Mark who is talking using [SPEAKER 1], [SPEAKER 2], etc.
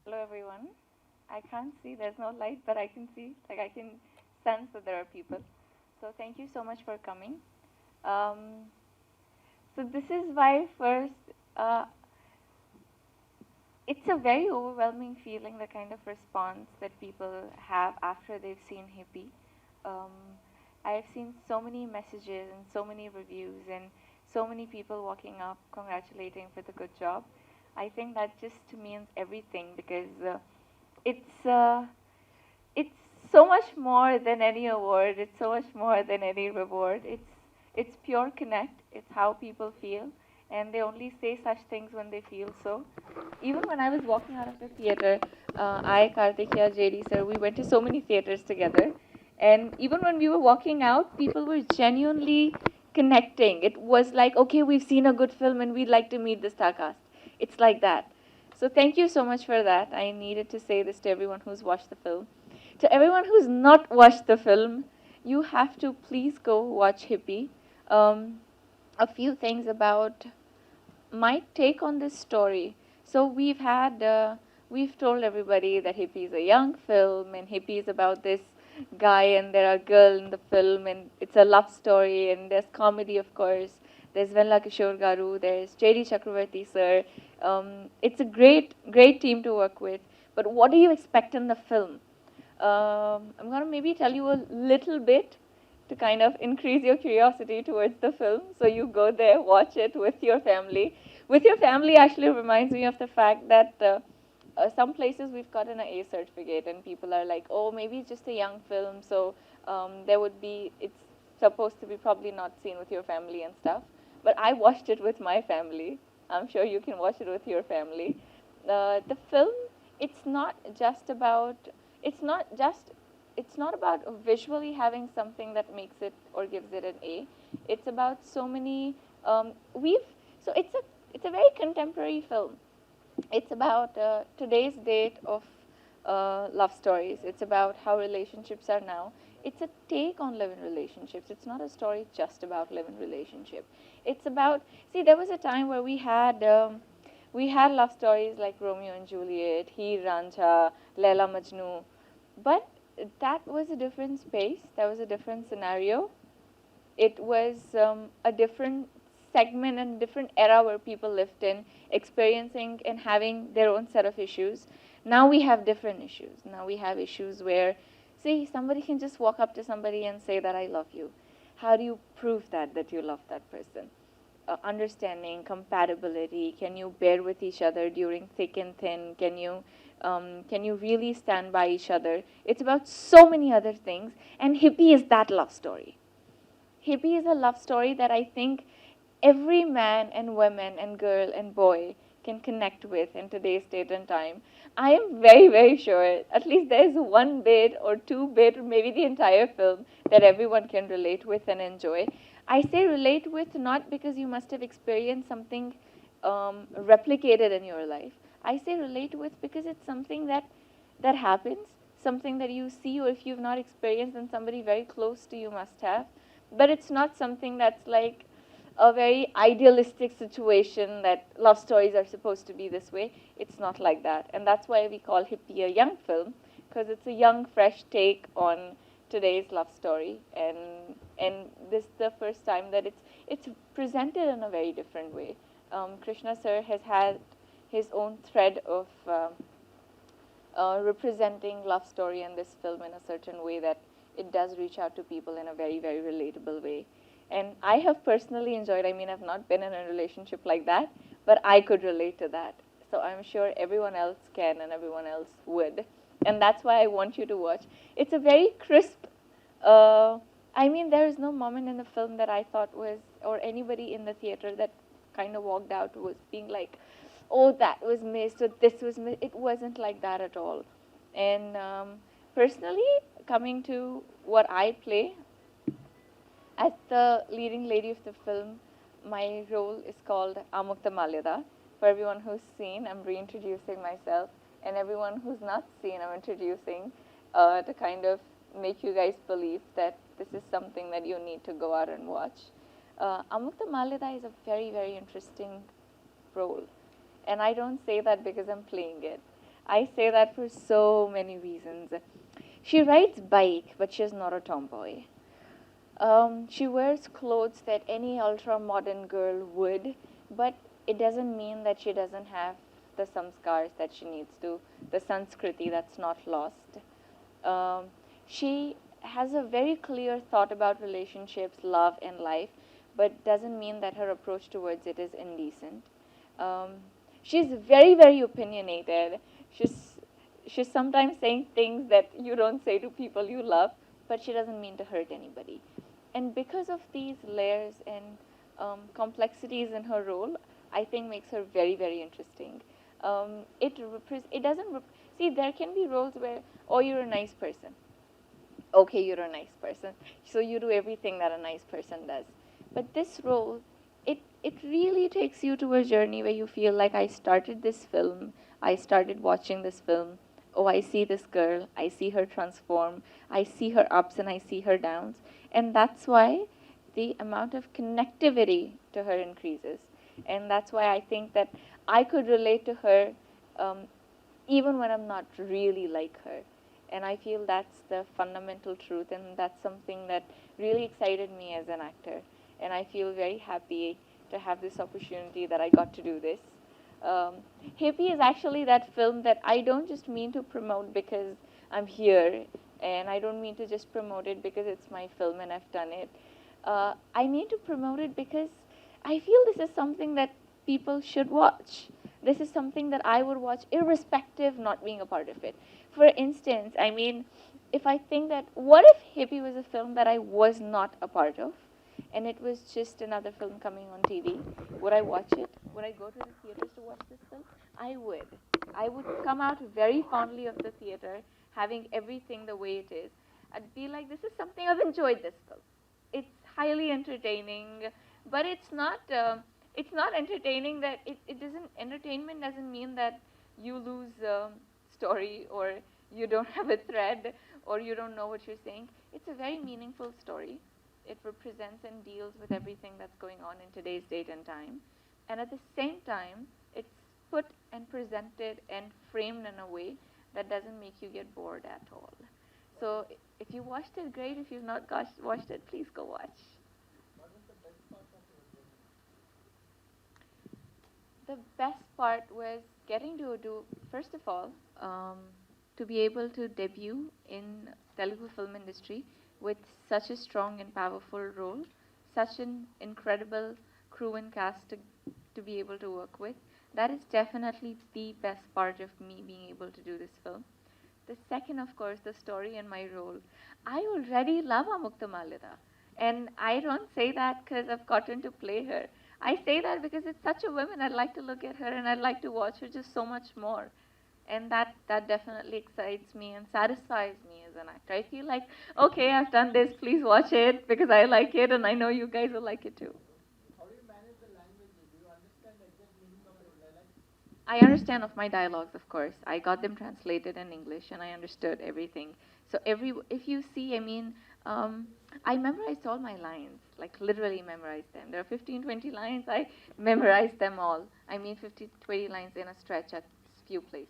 [SPEAKER 1] Hello everyone. I can't see, there's no light, but I can see, like I can sense that there are people. So thank you so much for coming. Um, so this is why first, uh, it's a very overwhelming feeling, the kind of response that people have after they've seen Hippie. Um, I've seen so many messages and so many reviews and so many people walking up congratulating for the good job. I think that just means everything because it's uh, it's so much more than any award. It's so much more than any reward. It's pure connect. It's how people feel, and they only say such things when they feel so. Even when I was walking out of the theater, Karthikeya, JD sir, we went to so many theaters together, and even when we were walking out, people were genuinely connecting. It was like, okay, we've seen a good film, and we'd like to meet the star cast. It's like that. So thank you so much for that. I needed to say this to everyone who's watched the film. To everyone who's not watched the film, you have to please go watch Hippie. Um, a few things about my take on this story. So we've told everybody that Hippie is a young film, and Hippie is about this guy and there are girl in the film, and it's a love story, and there's comedy, of course. There's Venla Kishore Garu, there's J.D. Chakravarti sir. It's a great team to work with. But what do you expect in the film? I'm going to maybe tell you a little bit to kind of increase your curiosity towards the film. So you go there, watch it with your family. With your family actually reminds me of the fact that some places we've gotten an A certificate, and people are like, oh, maybe it's just a young film, so it's supposed to be probably not seen with your family and stuff. But I watched it with my family. I'm sure you can watch it with your family. The film, it's not just about, it's not just, it's not about visually having something that makes it or gives it an A. It's about so many, we've, so it's a very contemporary film. It's about today's date of love stories. It's about how relationships are now. It's a take on live-in relationships. It's not a story just about live-in relationship. It's about, see, there was a time where we had love stories like Romeo and Juliet, Heer Ranjha, Laila Majnu, but that was a different space. That was a different scenario. It was a different segment and different era where people lived in, experiencing and having their own set of issues. Now we have different issues. Now we have issues where, see, somebody can just walk up to somebody and say that I love you. How do you prove that you love that person? Understanding, compatibility. Can you bear with each other during thick and thin? Can you really stand by each other? It's about so many other things, and Hippie is that love story. Hippie is a love story that I think every man and woman and girl and boy can connect with in today's date and time. I am very, very sure at least there's one bit or two bit, or maybe the entire film, that everyone can relate with and enjoy. I say relate with not because you must have experienced something replicated in your life. I say relate with because it's something that happens, something that you see, or if you've not experienced, then somebody very close to you must have. But it's not something that's like a very idealistic situation that love stories are supposed to be this way. It's not like that. And that's why we call Hippie a young film, because it's a young, fresh take on today's love story. And this is the first time that it's presented in a very different way. Krishna sir has had his own thread of representing love story in this film in a certain way that it does reach out to people in a very, very relatable way. And I have personally enjoyed, I mean, I've not been in a relationship like that, but I could relate to that. So I'm sure everyone else can and everyone else would. And that's why I want you to watch. It's a very crisp, uh, I mean, there is no moment in the film that I thought was, or anybody in the theater that kind of walked out was being like, oh, that was missed, or this was missed. It wasn't like that at all. And personally, coming to what I play, as the leading lady of the film, my role is called Amukta Malyada. For everyone who's seen, I'm reintroducing myself, and everyone who's not seen, I'm introducing to kind of make you guys believe that this is something that you need to go out and watch. Amukta Malyada is a very, very interesting role. And I don't say that because I'm playing it. I say that for so many reasons. She rides bike, but she's not a tomboy. She wears clothes that any ultra modern girl would, but it doesn't mean that she doesn't have the samskars that she needs to, the sanskriti that's not lost. Um, she has a very clear thought about relationships, love, and life, but doesn't mean that her approach towards it is indecent. Um, she's very, very opinionated. She's she's sometimes saying things that you don't say to people you love, but she doesn't mean to hurt anybody. And because of these layers and complexities in her role, I think makes her very, very interesting. It doesn't see, there can be roles where, oh, you're a nice person, okay, you're a nice person, so you do everything that a nice person does. But this role, it really takes you to a journey where you feel like, I started watching this film, oh, I see this girl, I see her transform, I see her ups and I see her downs. And that's why the amount of connectivity to her increases. And that's why I think that I could relate to her um, even when I'm not really like her. And I feel that's the fundamental truth, and that's something that really excited me as an actor. And I feel very happy to have this opportunity that I got to do this. Um, Hippie is actually that film that I don't just mean to promote because I'm here, and I don't mean to just promote it because it's my film and I've done it. I need to promote it because I feel this is something that people should watch. This is something that I would watch irrespective not being a part of it. For instance, I mean, if I think that, what if Hippie was a film that I was not a part of, and it was just another film coming on TV? Would I watch it? Would I go to the theaters to watch this film? I would. I would come out very fondly of the theater, having everything the way it is. I'd be like, this is something I've enjoyed this film. It's highly entertaining, but it's not entertaining that it doesn't entertainment doesn't mean that you lose story, or you don't have a thread, or you don't know what you're saying. It's a very meaningful story. It represents and deals with everything that's going on in today's date and time, and at the same time it's put and presented and framed in a way that doesn't make you get bored at all. So if you watched it, great. If you've not watched it, please go watch. The best part was getting to do, first of all, um, to be able to debut in Telugu film industry with such a strong and powerful role, such an incredible crew and cast to be able to work with. That is definitely the best part of me being able to do this film. The second, of course, the story and my role. I already love Amuktamalida. And I don't say that because I've gotten to play her. I say that because it's such a woman. I'd like to look at her and I'd like to watch her just so much more. And that definitely excites me and satisfies me as an actor. I feel like, okay, I've done this, please watch it because I like it and I know you guys will like it too. I understand of my dialogues, of course. I got them translated in English, and I understood everything. So if you see, I mean, um, I memorized all my lines, like literally memorized them. There are 15, 20 lines. I memorized them all. I mean, 50, 20 lines in a stretch at few places.